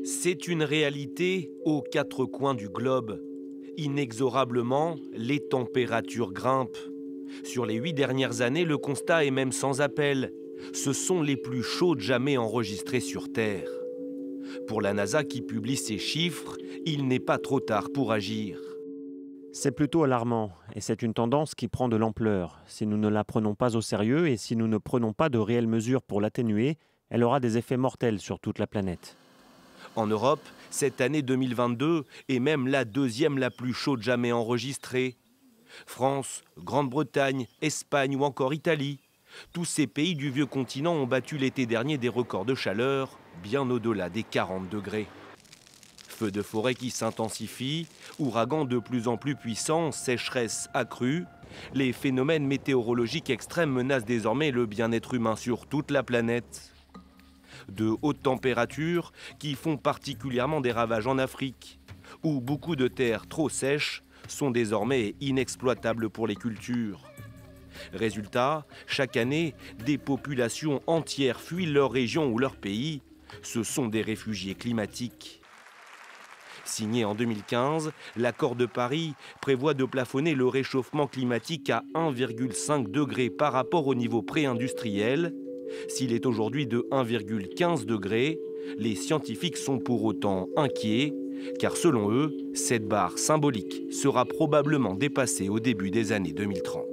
C'est une réalité aux quatre coins du globe. Inexorablement, les températures grimpent. Sur les 8 dernières années, le constat est même sans appel. Ce sont les plus chaudes jamais enregistrées sur Terre. Pour la NASA qui publie ces chiffres, il n'est pas trop tard pour agir. C'est plutôt alarmant, et c'est une tendance qui prend de l'ampleur. Si nous ne la prenons pas au sérieux et si nous ne prenons pas de réelles mesures pour l'atténuer, elle aura des effets mortels sur toute la planète. En Europe, cette année 2022 est même la deuxième la plus chaude jamais enregistrée. France, Grande-Bretagne, Espagne ou encore Italie. Tous ces pays du vieux continent ont battu l'été dernier des records de chaleur, bien au-delà des 40 degrés. Feux de forêt qui s'intensifient, ouragans de plus en plus puissants, sécheresse accrue. Les phénomènes météorologiques extrêmes menacent désormais le bien-être humain sur toute la planète. De hautes températures qui font particulièrement des ravages en Afrique, où beaucoup de terres trop sèches sont désormais inexploitables pour les cultures. Résultat, chaque année, des populations entières fuient leur région ou leur pays. Ce sont des réfugiés climatiques. Signé en 2015, l'accord de Paris prévoit de plafonner le réchauffement climatique à 1,5 degré par rapport au niveau pré-industriel. S'il est aujourd'hui de 1,15 degré, les scientifiques sont pour autant inquiets, car selon eux, cette barre symbolique sera probablement dépassée au début des années 2030.